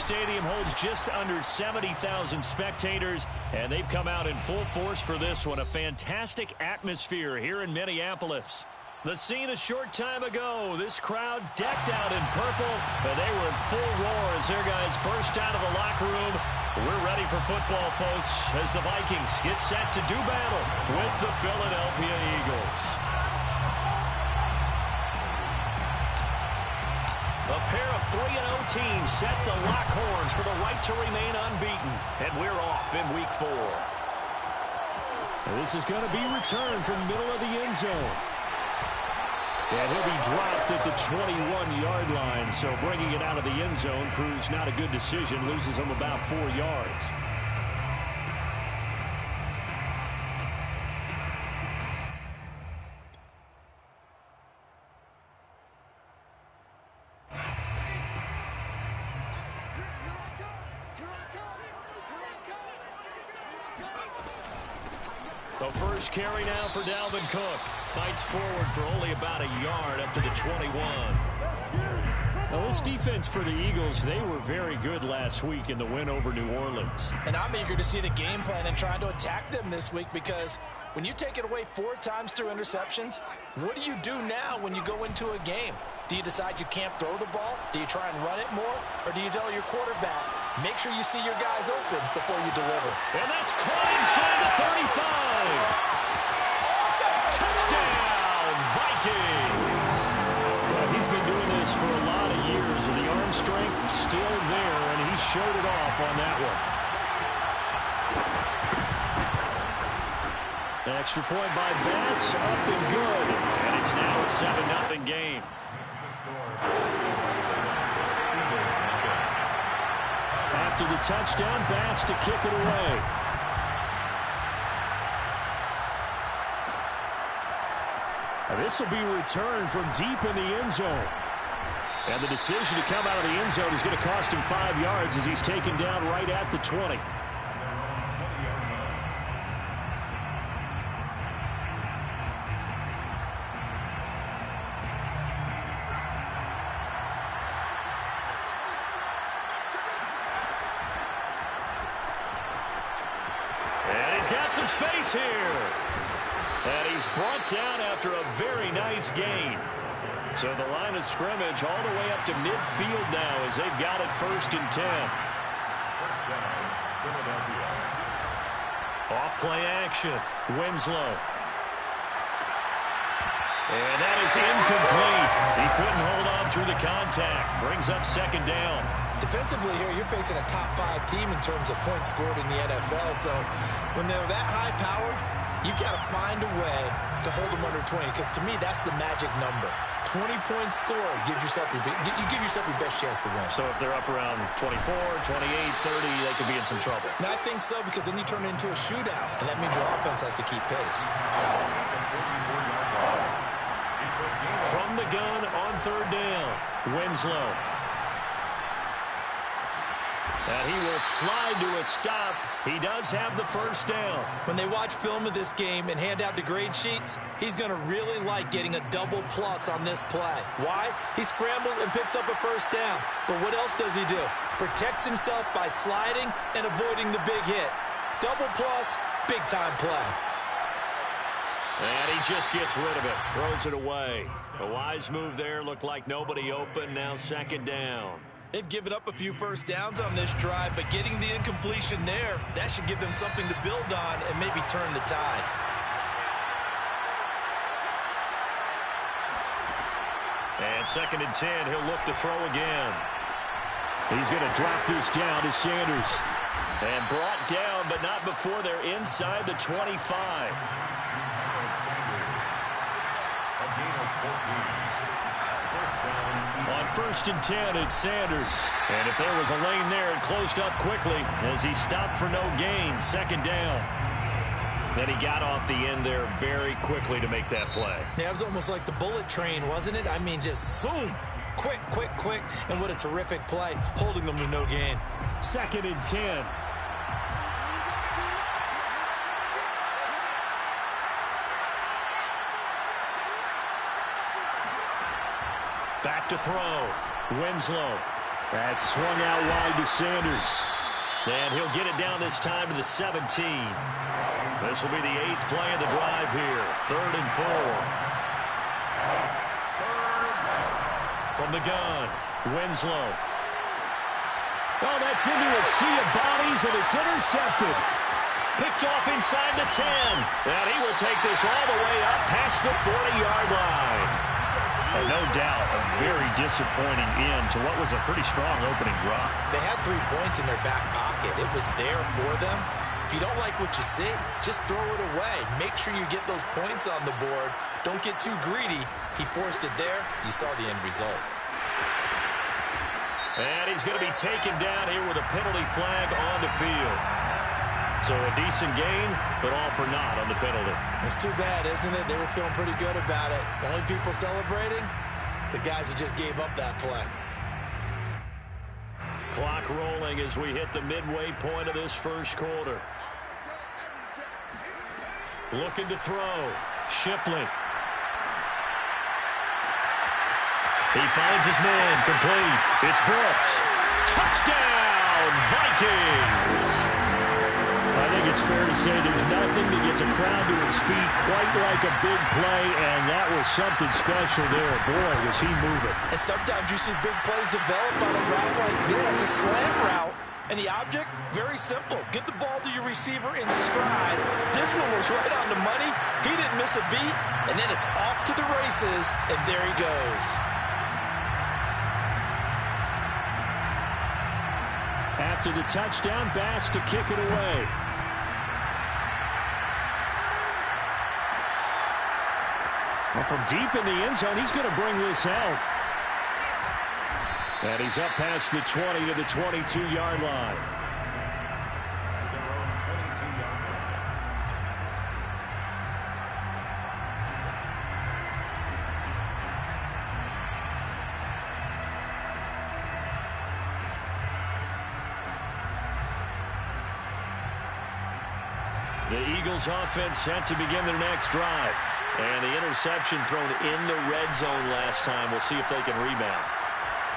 Stadium holds just under 70,000 spectators, and they've come out in full force for this one. A fantastic atmosphere here in Minneapolis. The scene a short time ago, this crowd decked out in purple, and they were in full roar as their guys burst out of the locker room. We're ready for football, folks, as the Vikings get set to do battle with the Philadelphia Eagles. A pair of 3-0 teams set to lock horns for the right to remain unbeaten, and we're off in Week 4. And this is going to be returned from middle of the end zone. And he'll be dropped at the 21-yard line, so bringing it out of the end zone proves not a good decision, loses him about 4 yards. The first carry now for Dalvin Cook. Fights forward for only about a yard up to the 21. Well, this defense for the Eagles, they were very good last week in the win over New Orleans. And I'm eager to see the game plan and trying to attack them this week, because when you take it away 4 times through interceptions, what do you do now when you go into a game? Do you decide you can't throw the ball? Do you try and run it more? Or do you tell your quarterback, make sure you see your guys open before you deliver? And that's caught inside the 35. Touchdown, Vikings. Well, he's been doing this for a lot of years, and the arm strength still there, and he showed it off on that one. An extra point by Bass, up and good. And it's now a 7-0 game. After the touchdown, Bass to kick it away. This will be returned from deep in the end zone. And the decision to come out of the end zone is going to cost him 5 yards as he's taken down right at the 20. And he's got some space here. And he's brought down after a very nice gain. So the line of scrimmage all the way up to midfield now as they've got it 1st and 10. First down, Philadelphia. Off play action. Winslow. And that is incomplete. He couldn't hold on through the contact. Brings up 2nd down. Defensively here, you're facing a top 5 team in terms of points scored in the NFL. So when they're that high-powered, you've got to find a way to hold them under 20, because to me, that's the magic number. 20 points scored gives yourself you give yourself your best chance to win. So if they're up around 24, 28, 30, they could be in some trouble. And I think so, because then you turn it into a shootout, and that means your offense has to keep pace. From the gun on 3rd down, Winslow. And he will slide to a stop. He does have the 1st down. When they watch film of this game and hand out the grade sheets, he's going to really like getting a double plus on this play. Why? He scrambles and picks up a 1st down. But what else does he do? Protects himself by sliding and avoiding the big hit. Double plus, big-time play. And he just gets rid of it. Throws it away. A wise move there. Looked like nobody open. Now 2nd down. They've given up a few 1st downs on this drive, but getting the incompletion there, that should give them something to build on and maybe turn the tide. And 2nd and 10, he'll look to throw again. He's going to drop this down to Sanders. And brought down, but not before they're inside the 25. A gain of 14. On 1st and 10, it's Sanders. And if there was a lane there, it closed up quickly as he stopped for no gain. 2nd down. Then he got off the end there very quickly to make that play. Yeah, it was almost like the bullet train, wasn't it? I mean, just zoom. Quick, quick, quick. And what a terrific play, holding them to no gain. 2nd and 10. Back to throw. Winslow. That's swung out wide to Sanders. And he'll get it down this time to the 17. This will be the 8th play of the drive here. 3rd and 4. From the gun, Winslow. Oh, that's into a sea of bodies, and it's intercepted. Picked off inside the 10. And he will take this all the way up past the 40-yard line. And no doubt, a very disappointing end to what was a pretty strong opening drive. They had 3 points in their back pocket. It was there for them. If you don't like what you see, just throw it away. Make sure you get those points on the board. Don't get too greedy. He forced it there. You saw the end result. And he's going to be taken down here with a penalty flag on the field. So a decent gain, but all for naught on the penalty. It's too bad, isn't it? They were feeling pretty good about it. The only people celebrating, the guys who just gave up that play. Clock rolling as we hit the midway point of this first quarter. Looking to throw. Shipley. He finds his man. Complete. It's Brooks. Touchdown, Vikings! I think it's fair to say there's nothing that gets a crowd to its feet quite like a big play, and that was something special there. Boy, was he moving. And sometimes you see big plays develop on a route like this, a slant route, and the object, very simple. Get the ball to your receiver in stride. This one was right on the money. He didn't miss a beat, and then it's off to the races, and there he goes. After the touchdown, Bass to kick it away. Well, from deep in the end zone, he's going to bring this out. And he's up past the 20 to the 22-yard line. The Eagles offense set to begin their next drive. And the interception thrown in the red zone last time. We'll see if they can rebound.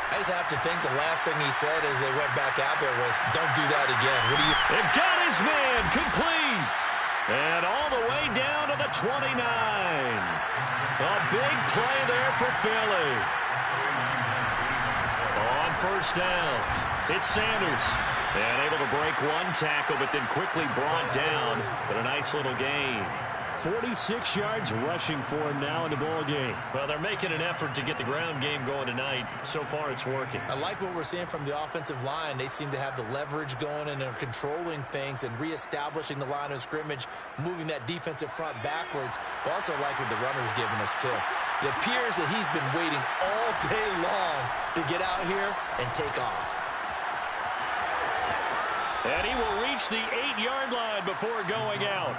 I just have to think the last thing he said as they went back out there was, don't do that again. What do you... It got his man complete. And all the way down to the 29. A big play there for Philly. On first down, it's Sanders. And able to break one tackle, but then quickly brought down. But a nice little gain. 46 yards rushing for him now in the ball game. Well, they're making an effort to get the ground game going tonight. So far, it's working. I like what we're seeing from the offensive line. They seem to have the leverage going and are controlling things and reestablishing the line of scrimmage, moving that defensive front backwards. But also like what the runner's giving us, too. It appears that he's been waiting all day long to get out here and take off. And he will reach the 8-yard line before going out.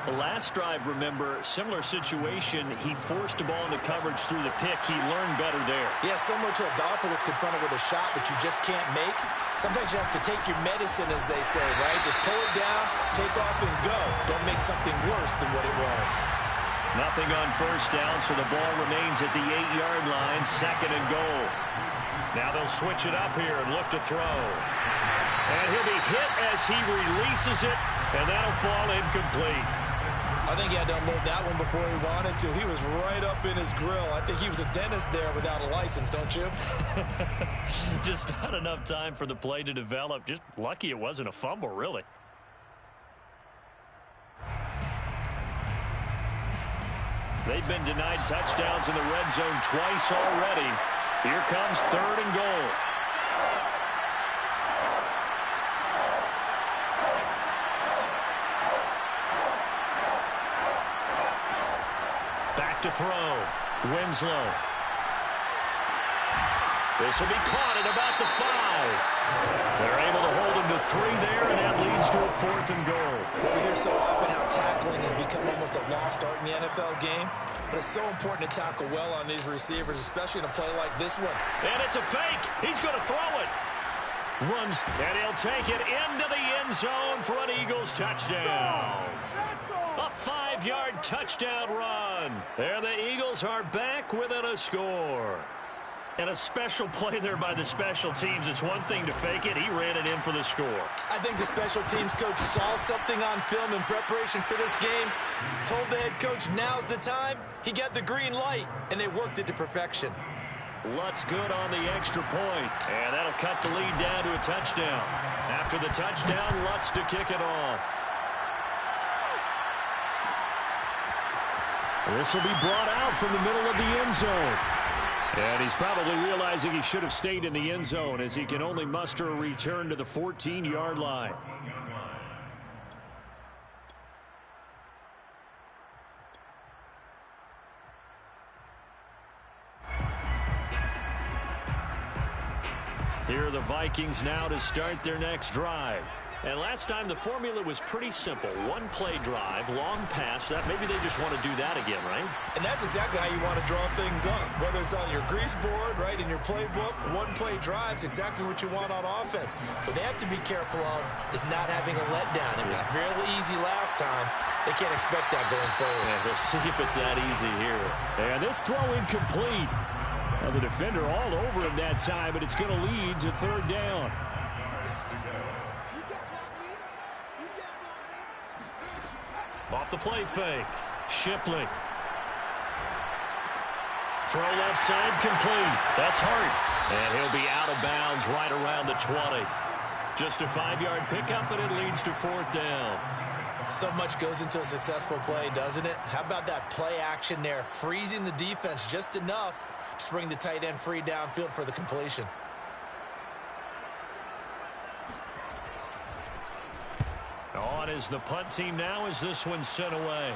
The last drive, remember, similar situation. He forced the ball into coverage through the pick. He learned better there. Yeah, similar to a golfer that's confronted with a shot that you just can't make. Sometimes you have to take your medicine, as they say, right? Just pull it down, take off, and go. Don't make something worse than what it was. Nothing on first down, so the ball remains at the 8-yard line, 2nd and goal. Now they'll switch it up here and look to throw. And he'll be hit as he releases it, and that'll fall incomplete. I think he had to unload that one before he wanted to. He was right up in his grill. I think he was a dentist there without a license, don't you? Just not enough time for the play to develop. Just lucky it wasn't a fumble, really. They've been denied touchdowns in the red zone twice already. Here comes 3rd and goal. Back to throw. Winslow. This will be caught at about the 5. They're able to hold him to 3 there, and that leads to a 4th and goal. We hear so often how tackling has become almost a lost art in the NFL game, but it's so important to tackle well on these receivers, especially in a play like this one. And it's a fake. He's going to throw it. Runs, and he'll take it into the end zone for an Eagles touchdown. A 5-yard touchdown run. There the Eagles are back within a score. And a special play there by the special teams. It's one thing to fake it. He ran it in for the score. I think the special teams coach saw something on film in preparation for this game, told the head coach now's the time. He got the green light, and they worked it to perfection. Lutz good on the extra point. And that'll cut the lead down to a touchdown. After the touchdown, Lutz to kick it off. This will be brought out from the middle of the end zone. And he's probably realizing he should have stayed in the end zone as he can only muster a return to the 14-yard line. Here are the Vikings now to start their next drive. And last time the formula was pretty simple. One play drive, long pass. That maybe they just want to do that again, right? And that's exactly how you want to draw things up. Whether it's on your grease board, right, in your playbook, one play drives exactly what you want on offense. What they have to be careful of is not having a letdown. It was fairly easy last time. They can't expect that going forward. Yeah, we'll see if it's that easy here. And this throw incomplete. Well, the defender all over him that time, but it's going to lead to third down. Off the play fake. Shipley. Throw left side complete. That's Hart. And he'll be out of bounds right around the 20. Just a 5-yard pickup, and it leads to fourth down. So much goes into a successful play, doesn't it? How about that play action there? Freezing the defense just enough to bring the tight end free downfield for the completion. On is the punt team now as this one's sent away.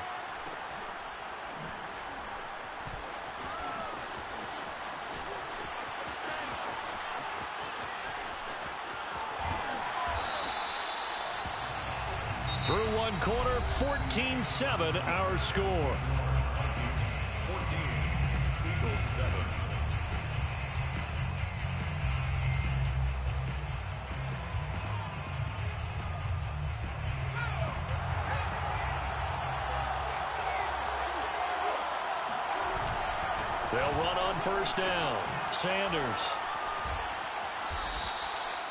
Through one quarter, 14-7 our score. 14, Eagles 7. They'll run on first down. Sanders.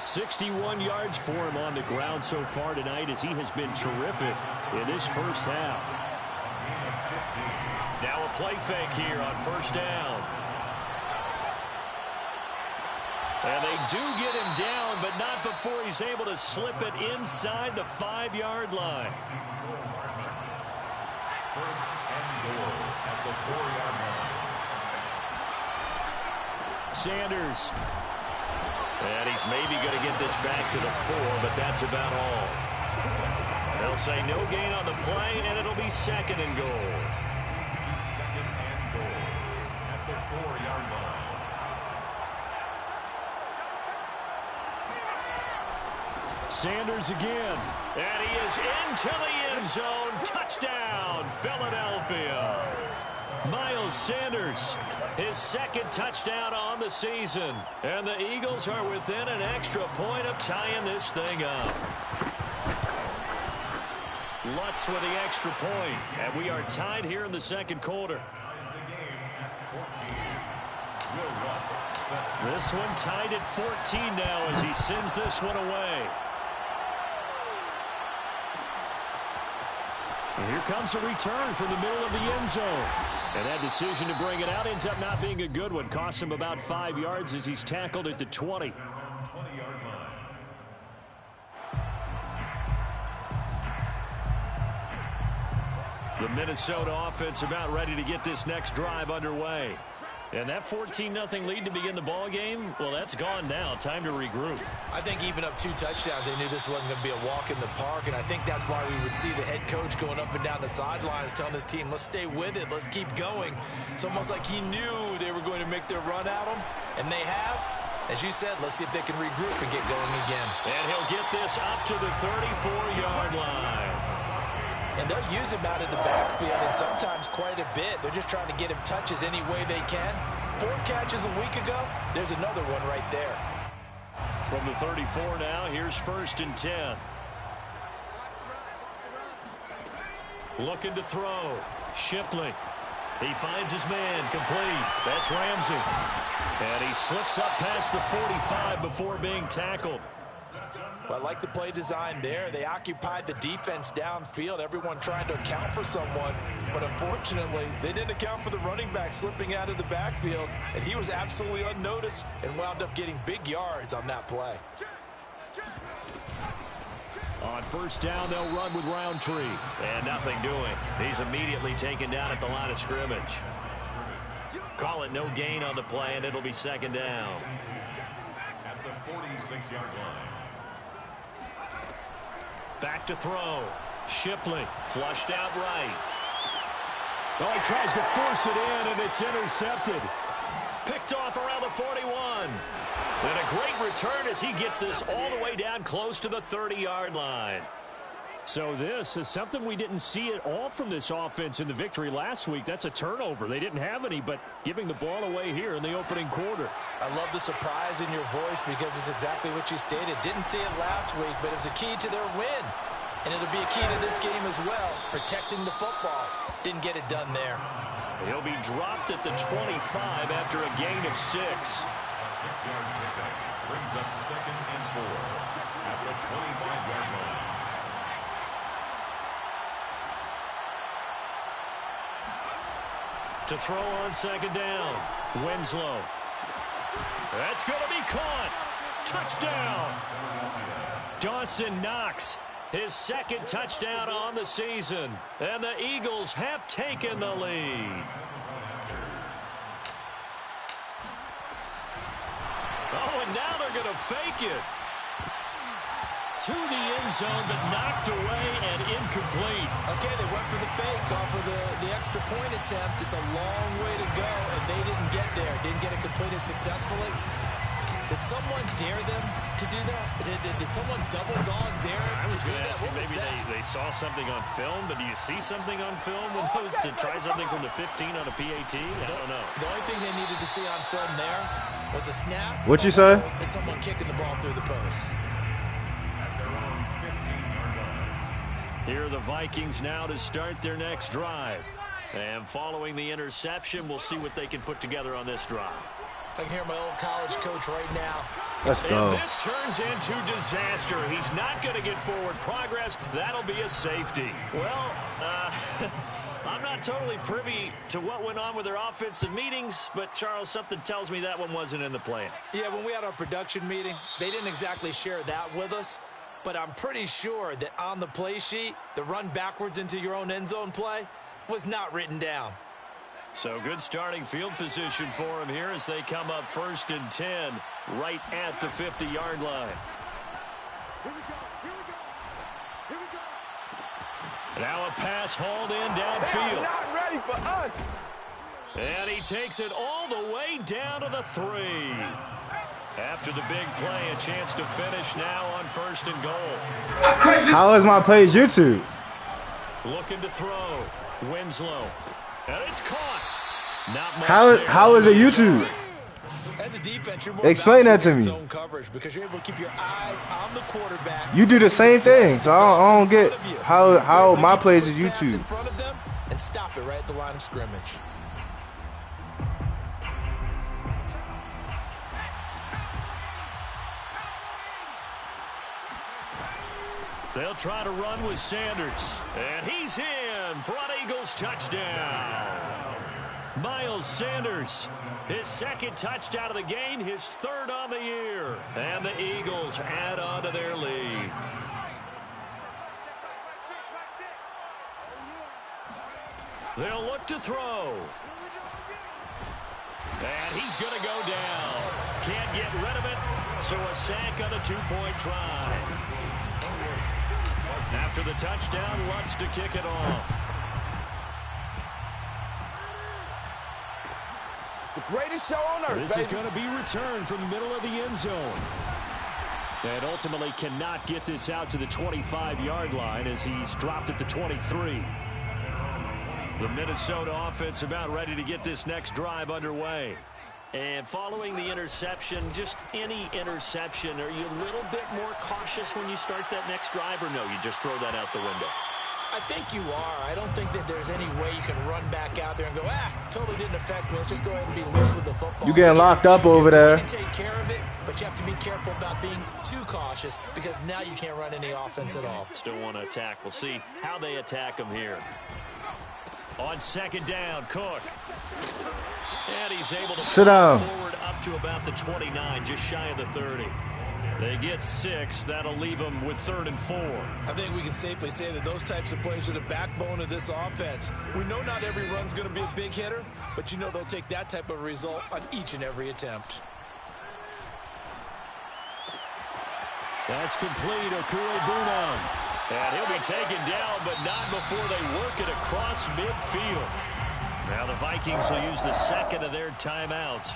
61 yards for him on the ground so far tonight as he has been terrific in this first half. Now a play fake here on first down. And they do get him down, but not before he's able to slip it inside the 5-yard line. First and goal at the 4-yard line. Sanders. And he's maybe going to get this back to the 4, but that's about all. They'll say no gain on the play, and it'll be second and goal. Second and goal at the 4-yard line. Sanders again. And he is into the end zone. Touchdown, Philadelphia. Miles Sanders, his second touchdown on the season. And the Eagles are within an extra point of tying this thing up. Lutz with the extra point. And we are tied here in the second quarter. This one tied at 14 now as he sends this one away. And here comes a return from the middle of the end zone. And that decision to bring it out ends up not being a good one. Costs him about 5 yards as he's tackled at the 20. 20-yard line. The Minnesota offense about ready to get this next drive underway. And that 14-0 lead to begin the ball game, well, that's gone now. Time to regroup. I think even up 2 touchdowns, they knew this wasn't going to be a walk in the park, and I think that's why we would see the head coach going up and down the sidelines telling his team, let's stay with it, let's keep going. It's almost like he knew they were going to make their run at him, and they have. As you said, let's see if they can regroup and get going again. And he'll get this up to the 34-yard line. And they'll use him out in the backfield, and sometimes quite a bit. They're just trying to get him touches any way they can. 4 catches a week ago, there's another one right there. From the 34 now, here's 1st and 10. Looking to throw. Shipley. He finds his man, complete. That's Ramsey. And he slips up past the 45 before being tackled. Well, I like the play design there. They occupied the defense downfield, everyone trying to account for someone. But unfortunately, they didn't account for the running back slipping out of the backfield. And he was absolutely unnoticed and wound up getting big yards on that play. On first down, they'll run with Roundtree. And nothing doing. He's immediately taken down at the line of scrimmage. Call it no gain on the play, and it'll be second down. At the 46-yard line. Back to throw. Shipley flushed out right. Oh, he tries to force it in, and it's intercepted. Picked off around the 41. And a great return as he gets this all the way down close to the 30-yard line. So this is something we didn't see at all from this offense in the victory last week. That's a turnover. They didn't have any, but giving the ball away here in the opening quarter. I love the surprise in your voice because it's exactly what you stated. Didn't see it last week, but it's a key to their win. And it'll be a key to this game as well, protecting the football. Didn't get it done there. He'll be dropped at the 25 after a gain of 6. A 6-yard pickup brings up 2nd and 4 at the 25-yard line. To throw on second down. Winslow. That's going to be caught. Touchdown. Dawson Knox, his second touchdown on the season. And the Eagles have taken the lead. Oh, and now they're going to fake it. To the end zone, but knocked away and incomplete. Okay, they went for the fake off of the extra point attempt. It's a long way to go, and they didn't get there. Didn't get it completed successfully. Did someone dare them to do that? Did someone double dog dare it? I was going to ask you, maybe they saw something on film, but do you see something on film with those to try something from the 15 on a PAT? I don't know. The only thing they needed to see on film there was a snap. What'd you say? And someone kicking the ball through the post. Here are the Vikings now to start their next drive. And following the interception, we'll see what they can put together on this drive. I can hear my old college coach right now. Let's go. And this turns into disaster. He's not going to get forward progress. That'll be a safety. Well, I'm not totally privy to what went on with their offensive meetings, but, Charles, something tells me that one wasn't in the plan. Yeah, when we had our production meeting, they didn't exactly share that with us. But I'm pretty sure that on the play sheet, the run backwards into your own end zone play was not written down. So good starting field position for him here as they come up 1st and 10 right at the 50-yard line. Now a pass hauled in downfield. Not ready for us. And he takes it all the way down to the 3. After the big play, a chance to finish now on 1st and goal. How is my page YouTube? Looking to throw. Winslow. And it's caught. Not much How is it YouTube? As a defense, you're more Explain that to me. zone coverage because you're able to keep your eyes on the quarterback. You do the same thing, so I don't get how my plays is In YouTube. front of them and stop it right at the line of scrimmage. They'll try to run with Sanders. And he's in for an Eagles touchdown. Miles Sanders, his second touchdown of the game, his 3rd on the year. And the Eagles add on to their lead. They'll look to throw. And he's going to go down. Can't get rid of it, so a sack on a 2-point try. After the touchdown, Lutz to kick it off. The greatest show on earth, This is going to be returned from the middle of the end zone. And ultimately cannot get this out to the 25-yard line as he's dropped at the 23. The Minnesota offense about ready to get this next drive underway. And following the interception, just any interception, are you a little bit more cautious when you start that next drive, or no, you just throw that out the window? I think you are. I don't think that there's any way you can run back out there and go, totally didn't affect me. Let's just go ahead and be loose with the football. You getting locked up over there. You take care of it, but you have to be careful about being too cautious because now you can't run any offense at all. Still want to attack. We'll see how they attack them here. On second down, Cook. And he's able to sit down forward up to about the 29, just shy of the 30. They get 6. That'll leave them with 3rd and 4. I think we can safely say that those types of plays are the backbone of this offense. We know not every run's going to be a big hitter, but you know they'll take that type of result on each and every attempt. That's complete. Okuegbunam. And he'll be taken down, but not before they work it across midfield. Now the Vikings will use the second of their timeouts,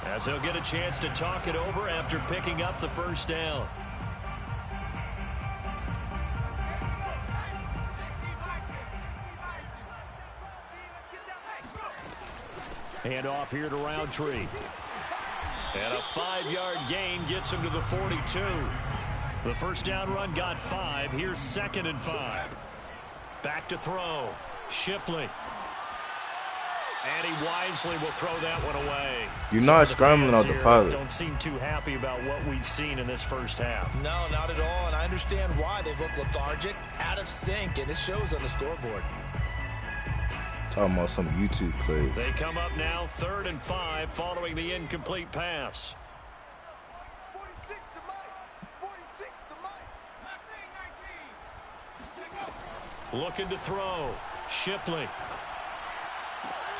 as they'll get a chance to talk it over after picking up the first down. Hand off here to Roundtree. And a 5-yard gain gets him to the 42. The first down run got 5. Here's 2nd and 5. Back to throw. Shipley. And he wisely will throw that one away. You're not scrambling out the pocket. Don't seem too happy about what we've seen in this first half. No, not at all, and I understand why. They've looked lethargic, out of sync, and it shows on the scoreboard. Talking about some YouTube plays. They come up now 3rd and 5 following the incomplete pass. 46 to Mike. 46 to Mike. Looking to throw. Shipley.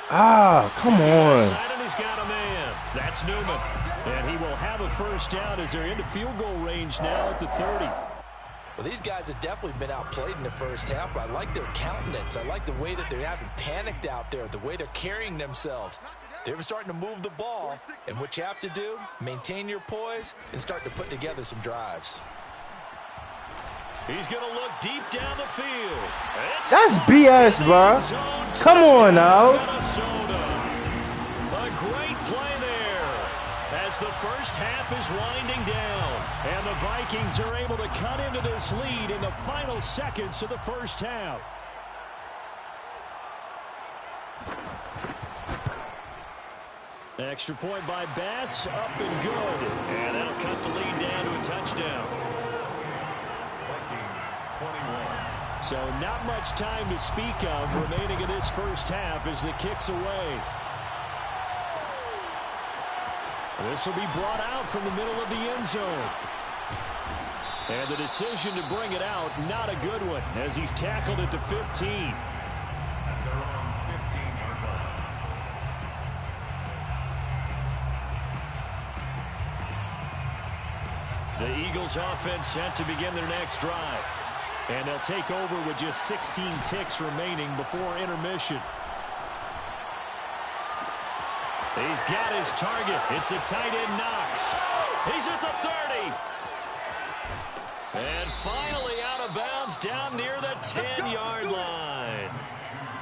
Come on. And he's got a man. That's Newman. And he will have a first down as they're into field goal range now at the 30. Well, these guys have definitely been outplayed in the first half, but I like their countenance. I like the way that they haven't panicked out there, the way they're carrying themselves. They're starting to move the ball, and what you have to do, maintain your poise and start to put together some drives. He's going to look deep down the field. That's BS, bro. Come on now. Minnesota. A great play there as the first half is winding down. And the Vikings are able to cut into this lead in the final seconds of the first half. Extra point by Bass, up and good. And that'll cut the lead down to a touchdown. Vikings 21. So not much time to speak of remaining in this first half as the kick's away. This will be brought out from the middle of the end zone. And the decision to bring it out, not a good one, as he's tackled at the 15. At their own 15-yard line. The Eagles offense set to begin their next drive. And they'll take over with just 16 ticks remaining before intermission. He's got his target. It's the tight end Knox. He's at the 30. And finally out of bounds down near the 10-yard line.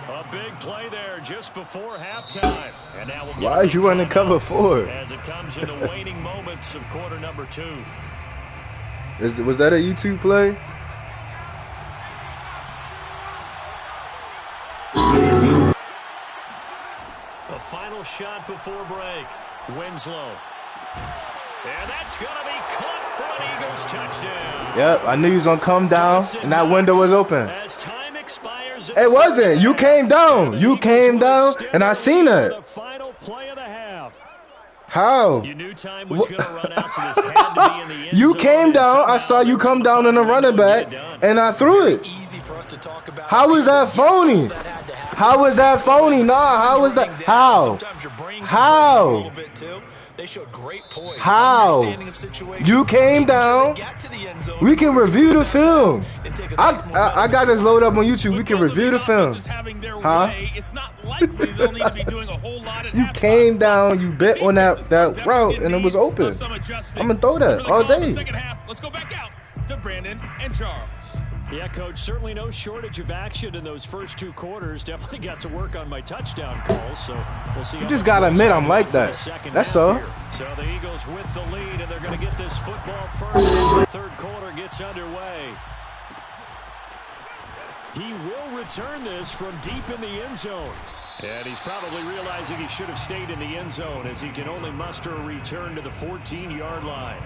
A big play there just before halftime. And now we'll Why are you running cover 4? as it comes in the waning moments of quarter number 2. Was that a YouTube play? A final shot before break. Winslow. And that's going to be caught for an Eagles touchdown. Yep, I knew he was going to come down, and that window was open. As time expires, It wasn't. You came down. You came down, and I seen it. The final play of the half. How? You knew time was going to run out, so this had to be in the end You zone, came and down. I somehow saw you come down in the running back, and I threw it. Easy for us to talk about. How is that phony? That had to happen. How is that phony? Nah, how is that? How? Sometimes your brain How? compresses a little bit too. They showed great poise. How? Understanding of situation, You came making sure down. they got to the end zone. We can review the film. And take a I nice momentum. got this loaded up on YouTube. We can review the film. Huh? It's not likely they'll need to be doing a whole lot at You halftime. came down, you bet on that route, and it was open. I'm gonna throw that all day. Second half, let's go back out to Brandon and Charles. Yeah, Coach, certainly no shortage of action in those first 2 quarters. Definitely got to work on my touchdown calls, so we'll see. You just gotta admit I'm like that. That's all. So the Eagles with the lead, and they're going to get this football first as the third quarter gets underway. He will return this from deep in the end zone. And he's probably realizing he should have stayed in the end zone as he can only muster a return to the 14-yard line.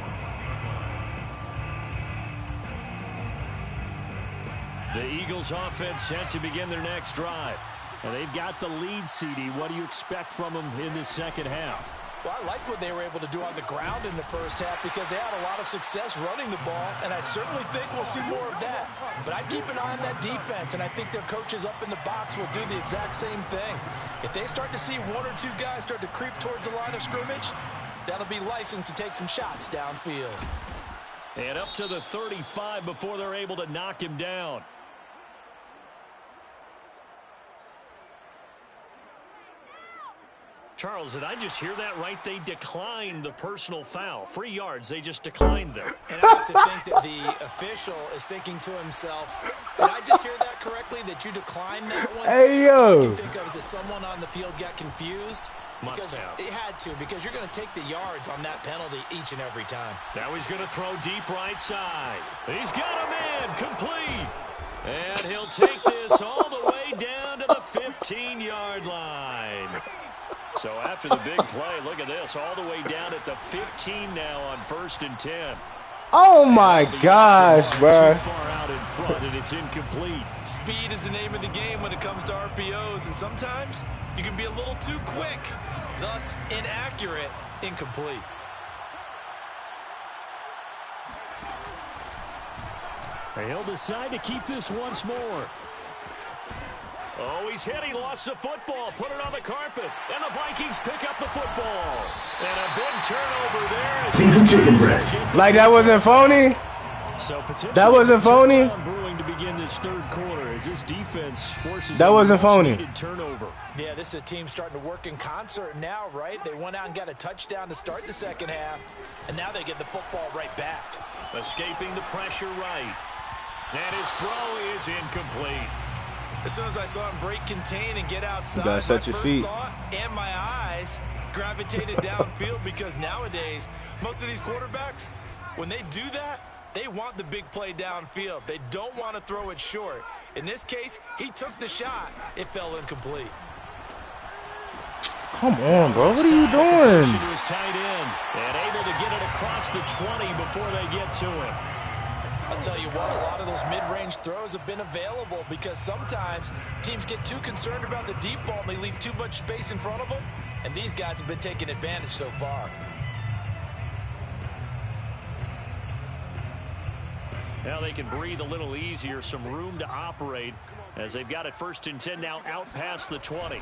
The Eagles offense set to begin their next drive. And they've got the lead, CD. What do you expect from them in this second half? Well, I like what they were able to do on the ground in the first half because they had a lot of success running the ball, and I certainly think we'll see more of that. But I'd keep an eye on that defense, and I think their coaches up in the box will do the exact same thing. If they start to see one or two guys start to creep towards the line of scrimmage, that'll be licensed to take some shots downfield. And up to the 35 before they're able to knock him down. Charles, did I just hear that right? They declined the personal foul. 3 yards, they just declined them. And I have to think that the official is thinking to himself, did I just hear that correctly, that you declined that one? Hey, yo. All I can think of is that someone on the field got confused. Must have. It had to, because you're going to take the yards on that penalty each and every time. Now he's going to throw deep right side. He's got a man, complete. And he'll take this all the way down to the 15-yard line. So after the big play, look at this, all the way down at the 15 now on 1st and 10. Oh my gosh, bro. Too far out in front, and it's incomplete. Speed is the name of the game when it comes to RPOs, and sometimes you can be a little too quick, thus inaccurate, incomplete. He'll decide to keep this once more. Oh, he's hit. He lost the football. Put it on the carpet. And the Vikings pick up the football. And a big turnover there. See some chicken breast. Like that wasn't phony? So that wasn't phony? Brewing to begin this third quarter as this defense forces that wasn't phony. Turnover. Yeah, this is a team starting to work in concert now, right? They went out and got a touchdown to start the second half, and now they get the football right back. Escaping the pressure right. And his throw is incomplete. As soon as I saw him break contain and get outside, my first feet. thought and my eyes gravitated downfield, because nowadays, most of these quarterbacks, when they do that, they want the big play downfield. They don't want to throw it short. In this case, he took the shot. It fell incomplete. Come on, bro. What are you doing? He was tight end and able to get it across the 20 before they get to him. I'll tell you what, a lot of those mid-range throws have been available because sometimes teams get too concerned about the deep ball and they leave too much space in front of them, and these guys have been taking advantage so far. Now they can breathe a little easier, some room to operate as they've got it 1st and 10 now out past the 20.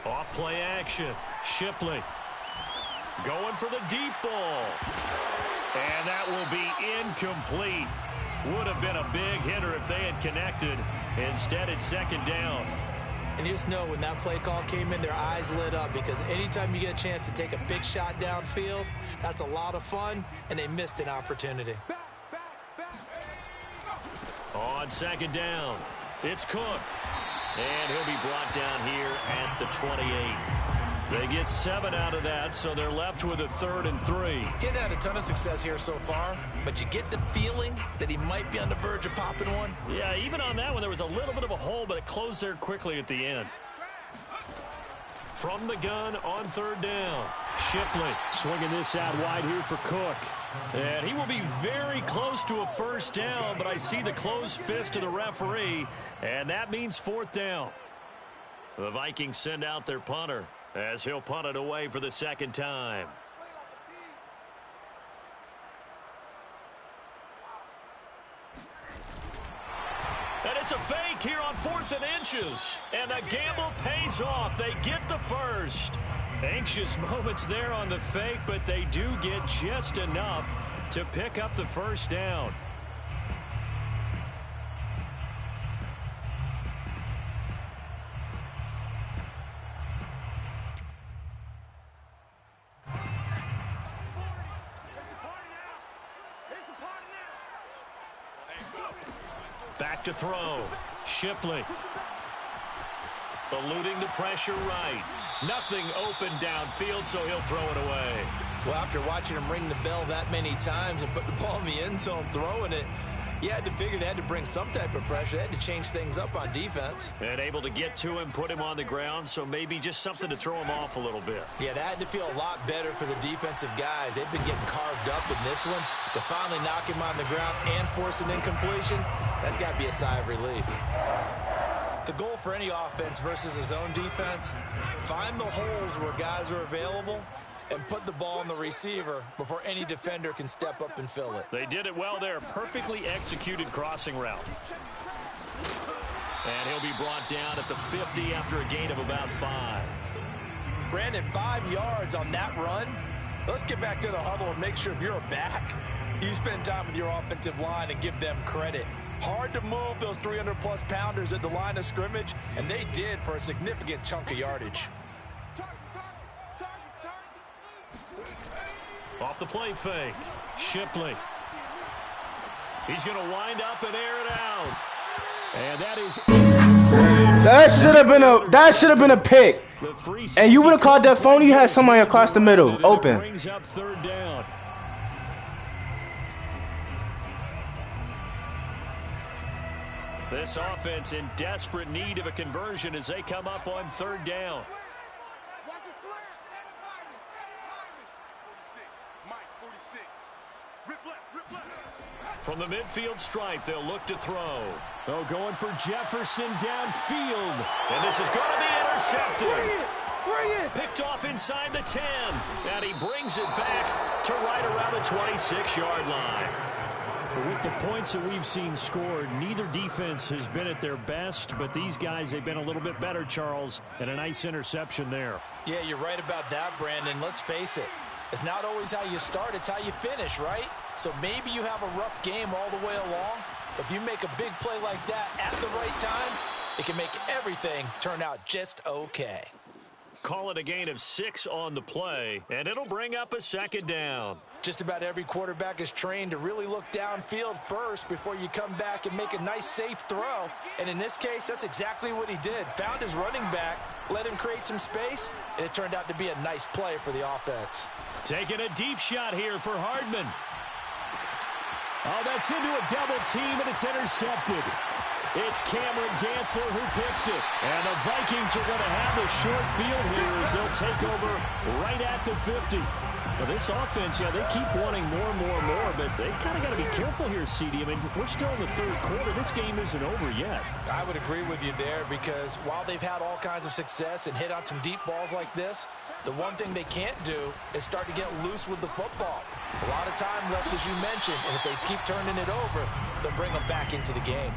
Off play action. Shipley going for the deep ball. And that will be incomplete. Would have been a big hitter if they had connected. Instead, it's 2nd down. And you just know when that play call came in, their eyes lit up, because anytime you get a chance to take a big shot downfield, that's a lot of fun, and they missed an opportunity. On 2nd down, it's Cook. And he'll be brought down here at the 28. They get 7 out of that, so they're left with a 3rd and 3. Getting had a ton of success here so far, but you get the feeling that he might be on the verge of popping one. Yeah, even on that one, there was a little bit of a hole, but it closed there quickly at the end. From the gun on 3rd down, Shipley swinging this out wide here for Cook. And he will be very close to a 1st down, but I see the closed fist of the referee, and that means 4th down. The Vikings send out their punter as he'll punt it away for the 2nd time. And it's a fake here on 4th and inches. And the gamble pays off. They get the 1st. Anxious moments there on the fake, but they do get just enough to pick up the 1st down. Back to throw. Shipley eluding the pressure right. Nothing open downfield, so he'll throw it away. Well, after watching him ring the bell that many times and put the ball in the end zone, throwing it, You had to figure they had to bring some type of pressure. They had to change things up on defense. And able to get to him, put him on the ground, so maybe just something to throw him off a little bit. Yeah, that had to feel a lot better for the defensive guys. They've been getting carved up in this one. To finally knock him on the ground and force an incompletion, that's got to be a sigh of relief. The goal for any offense versus a zone defense, find the holes where guys are available and put the ball on the receiver before any defender can step up and fill it. They did it well there. Perfectly executed crossing route. And he'll be brought down at the 50 after a gain of about 5. Brandon, 5 yards on that run. Let's get back to the huddle and make sure if you're a back, you spend time with your offensive line and give them credit. Hard to move those 300-plus pounders at the line of scrimmage, and they did for a significant chunk of yardage. Off the play fake, Shipley. He's going to wind up and air it out. And that is that should have been a pick. And you would have called that phone. You had somebody across the middle open. Brings up 3rd down. This offense in desperate need of a conversion as they come up on 3rd down. From the midfield stripe, they'll look to throw. Oh, going for Jefferson downfield. And this is going to be intercepted. Bring it! Picked off inside the 10. And he brings it back to right around the 26-yard line. With the points that we've seen scored, neither defense has been at their best, but these guys, they've been a little bit better, Charles, and a nice interception there. Yeah, you're right about that, Brandon. Let's face it. It's not always how you start, it's how you finish, right? So maybe you have a rough game all the way along, but if you make a big play like that at the right time, it can make everything turn out just okay. Call it a gain of 6 on the play, and it'll bring up a 2nd down. Just about every quarterback is trained to really look downfield first before you come back and make a nice, safe throw. And in this case, that's exactly what he did. Found his running back, let him create some space, and it turned out to be a nice play for the offense. Taking a deep shot here for Hardman. Oh, that's into a double team, and it's intercepted. It's Cameron Dantzler who picks it. And the Vikings are going to have the short field here as they'll take over right at the 50. Well, this offense, yeah, they keep wanting more and more and more, but they kind of got to be careful here, CD. I mean, we're still in the 3rd quarter. This game isn't over yet. I would agree with you there because while they've had all kinds of success and hit on some deep balls like this, the one thing they can't do is start to get loose with the football. A lot of time left, as you mentioned, and if they keep turning it over, they'll bring them back into the game.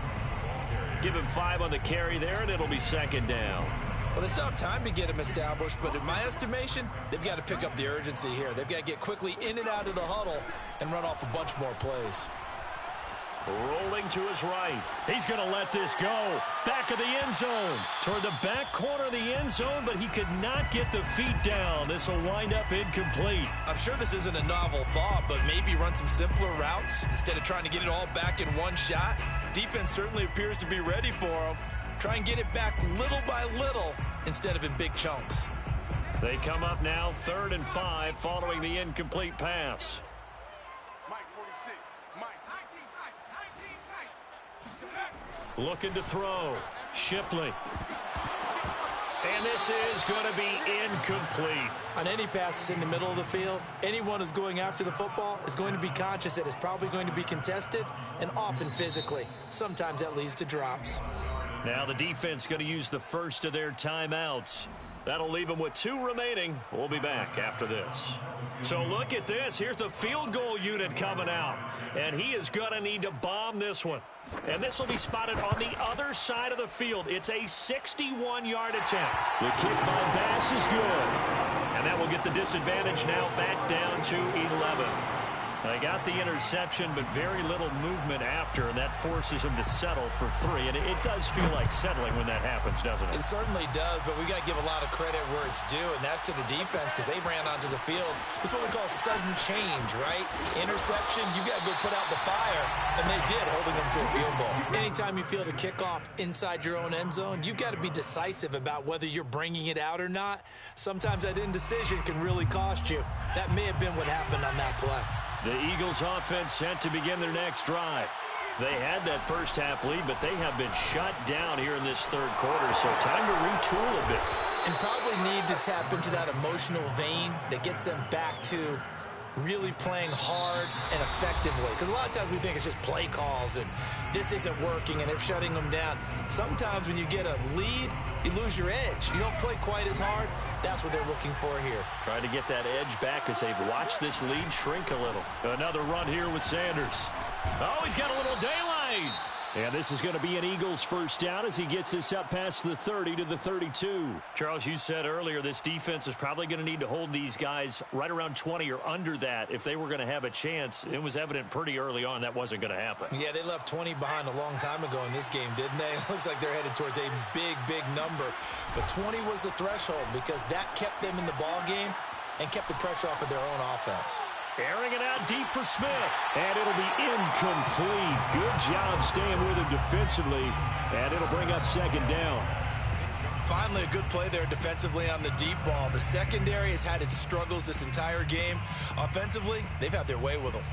Give him 5 on the carry there, and it'll be 2nd down. Well, they still have time to get him established, but in my estimation, they've got to pick up the urgency here. They've got to get quickly in and out of the huddle and run off a bunch more plays. Rolling to his right. He's going to let this go. Back of the end zone. Toward the back corner of the end zone, but he could not get the feet down. This will wind up incomplete. I'm sure this isn't a novel thought, but maybe run some simpler routes instead of trying to get it all back in one shot. Defense certainly appears to be ready for him. Try and get it back little by little instead of in big chunks. They come up now 3rd and 5 following the incomplete pass. Looking to throw. Shipley. And this is going to be incomplete. On any passes in the middle of the field, anyone who's going after the football is going to be conscious that it's probably going to be contested and often physically. Sometimes that leads to drops. Now the defense going to use the first of their timeouts. That'll leave them with 2 remaining. We'll be back after this. So look at this. Here's the field goal unit coming out. And he is going to need to bomb this one. And this will be spotted on the other side of the field. It's a 61-yard attempt. The kick by Bass is good. And that will get the disadvantage now back down to 11. They got the interception, but very little movement after, and that forces them to settle for 3. And it does feel like settling when that happens, doesn't it? It certainly does, but we got to give a lot of credit where it's due, and that's to the defense because they ran onto the field. This is what we call sudden change, right? Interception, you got to go put out the fire, and they did, holding them to a field goal. Anytime you feel the kickoff inside your own end zone, you've got to be decisive about whether you're bringing it out or not. Sometimes that indecision can really cost you. That may have been what happened on that play. The Eagles offense set to begin their next drive. They had that first half lead, but they have been shut down here in this third quarter, so time to retool a bit. And probably need to tap into that emotional vein that gets them back to really playing hard and effectively. Because a lot of times we think it's just play calls and this isn't working and they're shutting them down. Sometimes when you get a lead, you lose your edge. You don't play quite as hard. That's what they're looking for here. Trying to get that edge back as they've watched this lead shrink a little. Another run here with Sanders. Oh, he's got a little daylight. And this is going to be an Eagles first down as he gets this up past the 30 to the 32. Charles, you said earlier this defense is probably going to need to hold these guys right around 20 or under that if they were going to have a chance. It was evident pretty early on that wasn't going to happen. Yeah, they left 20 behind a long time ago in this game, didn't they? It looks like they're headed towards a big, big number. But 20 was the threshold because that kept them in the ball game and kept the pressure off of their own offense. Airing it out deep for Smith. And it'll be incomplete. Good job staying with him defensively. And it'll bring up second down. Finally, a good play there defensively on the deep ball. The secondary has had its struggles this entire game. Offensively, they've had their way with them.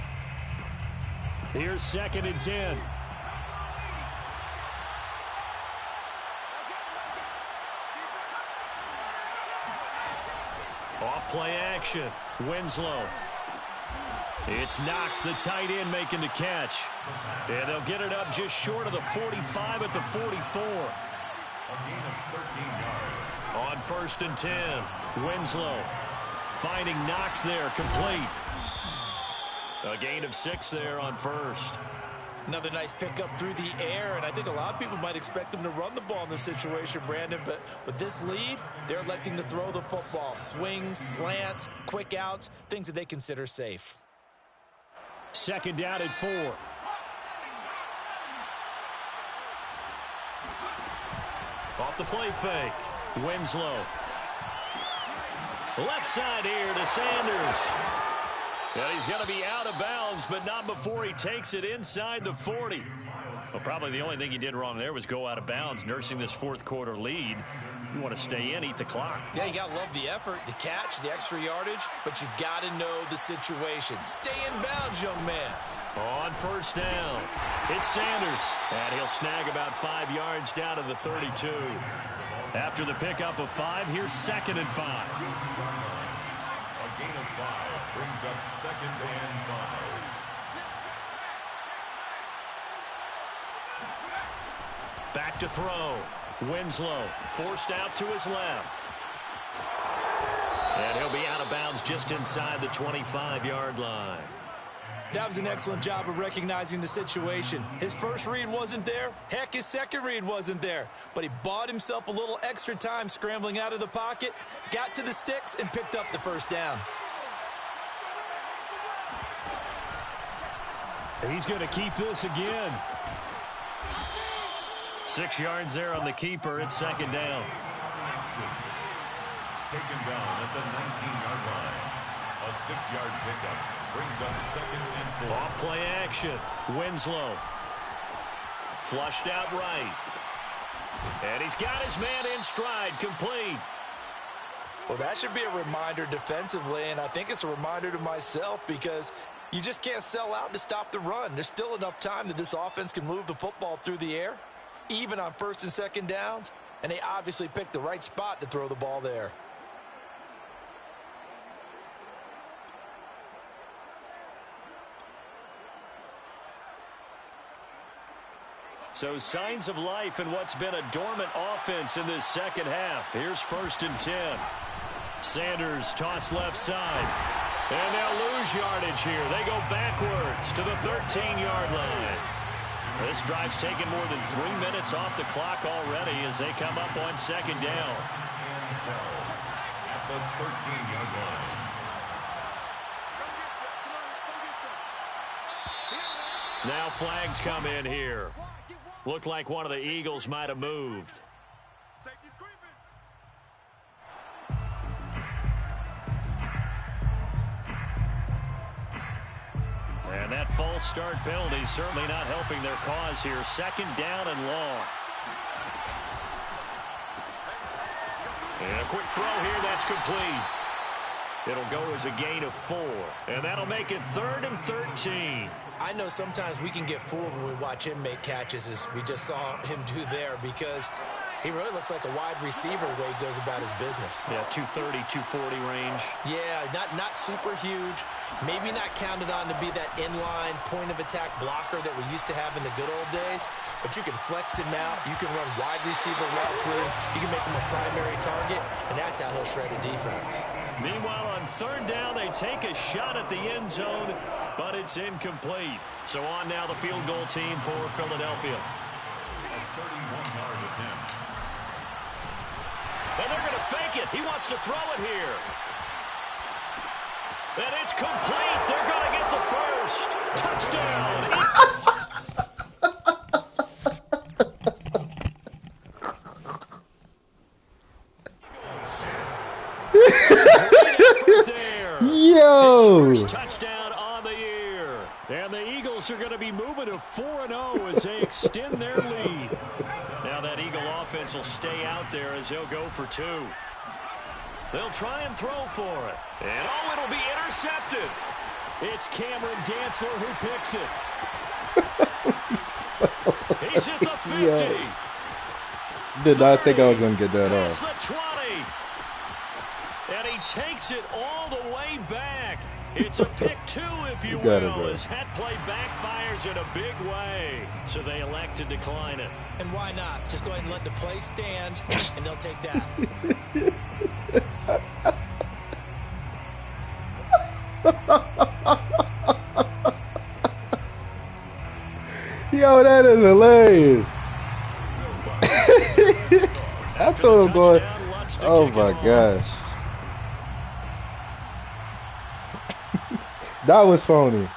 Here's 2nd and 10. Off play action. Winslow. It's Knox, the tight end, making the catch. And they'll get it up just short of the 45 at the 44. On 1st and 10, Winslow finding Knox there, complete. A gain of 6 there on 1st. Another nice pickup through the air, and I think a lot of people might expect them to run the ball in this situation, Brandon, but with this lead, they're electing to throw the football. Swings, slants, quick outs, things that they consider safe. 2nd down at 4. Off the play fake. Winslow. Left side here to Sanders. And he's going to be out of bounds, but not before he takes it inside the 40. Well, probably the only thing he did wrong there was go out of bounds, nursing this fourth quarter lead. You want to stay in, eat the clock. Yeah, you got to love the effort, the catch, the extra yardage, but you got to know the situation. Stay in bounds, young man. On 1st down, it's Sanders. And he'll snag about 5 yards down to the 32. After the pickup of 5, here's 2nd and 5. A gain of 5 brings up 2nd and 5. Back to throw. Winslow forced out to his left. And he'll be out of bounds just inside the 25-yard line. That was an excellent job of recognizing the situation. His first read wasn't there. Heck, his second read wasn't there. But he bought himself a little extra time scrambling out of the pocket, got to the sticks, and picked up the first down. He's going to keep this again. 6 yards there on the keeper. It's 2nd down. Taken down at the 19-yard line. A 6-yard pickup brings up 2nd and 4. Off play action. Winslow. Flushed out right. And he's got his man in stride, complete. Well, that should be a reminder defensively, and I think it's a reminder to myself because you just can't sell out to stop the run. There's still enough time that this offense can move the football through the air, even on 1st and 2nd downs, and they obviously picked the right spot to throw the ball there. So signs of life in what's been a dormant offense in this second half. Here's 1st and 10. Sanders toss left side. And they'll lose yardage here. They go backwards to the 13-yard line. This drive's taken more than 3 minutes off the clock already as they come up on 2nd down. At the 13-yard line. Now flags come in here. Looked like one of the Eagles might have moved. Safety's creeping. And that false start penalty certainly not helping their cause here. 2nd down and long. And a quick throw here, that's complete. It'll go as a gain of 4. And that'll make it 3rd and 13. I know sometimes we can get fooled when we watch him make catches, as we just saw him do there, because he really looks like a wide receiver the way he goes about his business. Yeah, 230, 240 range. Yeah, not super huge. Maybe not counted on to be that inline point-of-attack blocker that we used to have in the good old days, but you can flex him out. You can run wide receiver routes with him. You can make him a primary target, and that's how he'll shred a defense. Meanwhile, on third down, they take a shot at the end zone, but it's incomplete. So on now the field goal team for Philadelphia. A 31-yard attempt. And they're going to fake it. He wants to throw it here. And it's complete. They're going to get the first. Touchdown. Yo! First touchdown on the year. And the Eagles are going to be moving to 4-0 as they extend their lead. Now that Eagle offense will stay out there as they'll go for two. They'll try and throw for it. And oh, it'll be intercepted. It's Cameron Dantzler who picks it. He's at the 50. Yo. Did not think I was going to get that Past off. the 20. And he takes it all the way back. It's a pick two, if you Got it, will, bro. as that play backfires in a big way. So they elect to decline it. And why not? Just go ahead and let the play stand, and they'll take that. Yo, that is hilarious. I told him, boy. Oh my gosh. That was phony.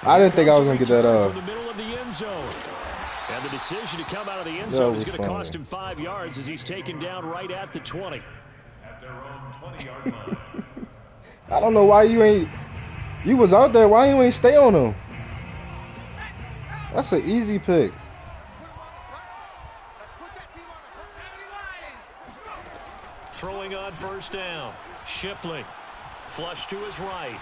I didn't think I was going to get that off. From the middle of the end zone. And the decision to come out of the end That zone was is going to funny. cost him 5 yards as he's taken down right at the 20. At their own 20-yard line. I don't know why you ain't. You was out there. Why you ain't stay on him? That's an easy pick. Throwing on first down. Shipley. Flush to his right.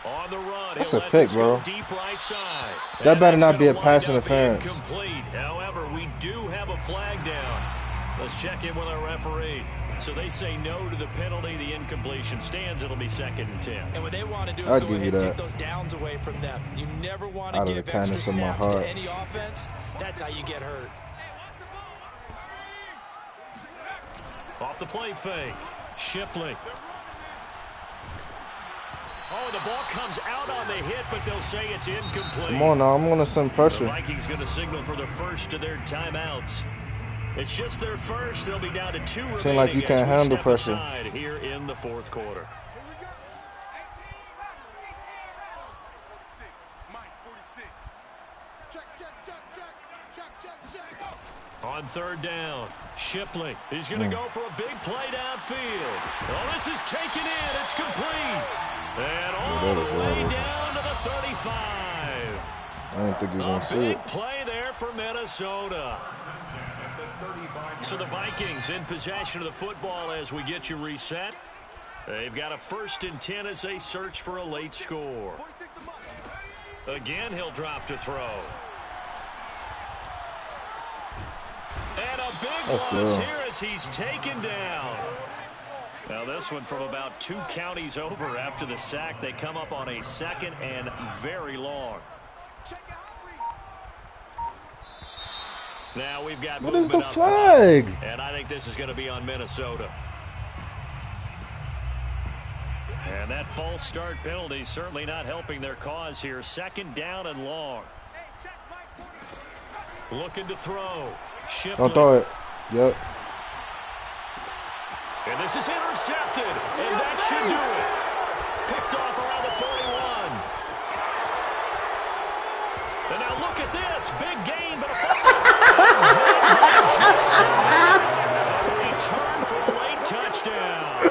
On the run. That's He'll a let pick, this go bro. deep right side. That And better that's not be a gonna pass wind up being interference. Complete. However, we do have a flag down. Let's check in with our referee. So they say no to the penalty. The incompletion stands. It'll be 2nd and 10. And what they want to do is I'd go give you ahead and that. take those downs away from them. You never want to Out of give the extra kindness of my snaps heart. to any offense. That's how you get hurt. Off the play fake. Shipley. Oh, the ball comes out on the hit, but they'll say it's incomplete. Come on now. I'm going to send The pressure. Vikings going to signal for the first of their timeouts. It's just their first. They'll be down to 2 remaining. Seem like you as can't we handle step pressure. aside here in the fourth quarter. On third down, Shipley. He's going to go for a big play downfield. Oh, this is taken in. It's complete. And all that is the way horrible. down to the 35. I didn't think he was going A to see it. big play there for Minnesota. So the Vikings in possession of the football as we get you reset. They've got a 1st and 10 as they search for a late score. Again, he'll drop to throw. And a big That's loss good. here as he's taken down. Now this one from about 2 counties over after the sack. They come up on a 2nd and very long. Now we've got What is movement the up front, flag? and I think this is going to be on Minnesota. And that false start penalty certainly not helping their cause here. 2nd down and long. Looking to throw. Shipley. Don't throw it. Yep. And this is intercepted, and that should do it. Picked off around the 41. And now look at this. Big gain, but a return for a late touchdown.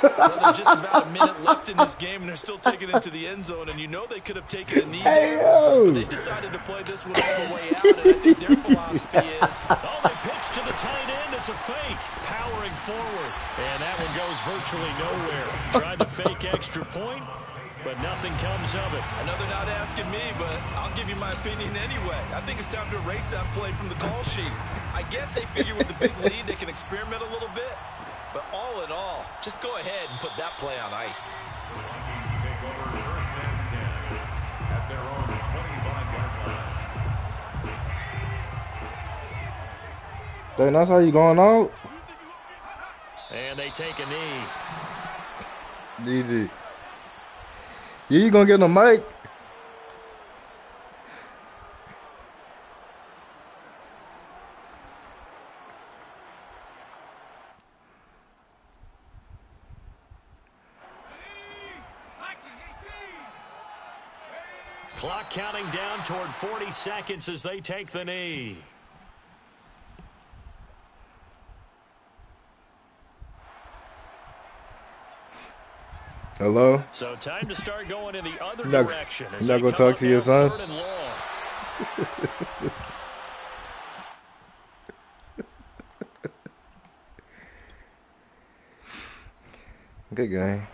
Well, there's just about a minute left in this game, and they're still taking it to the end zone. And you know they could have taken a knee Hey, there. yo. But they decided to play this one all the way out, and I think their philosophy is, Oh, they pitch to the tight end. It's a fake. Powering forward. And that one goes virtually nowhere. Tried to fake extra point. but nothing comes of it. I know they're not asking me, but I'll give you my opinion anyway. I think it's time to erase that play from the call sheet. I guess they figure with the big lead they can experiment a little bit. But all in all, just go ahead and put that play on ice. The Vikings take over first and 10 at their own 25-yard line. Dang, that's how you going out? And they take a knee. DG. Yeah, you gonna get on the mic? Clock counting down toward 40 seconds as they take the knee. Hello? So time to start going in the other You're direction. not gonna talk to your son? Good game.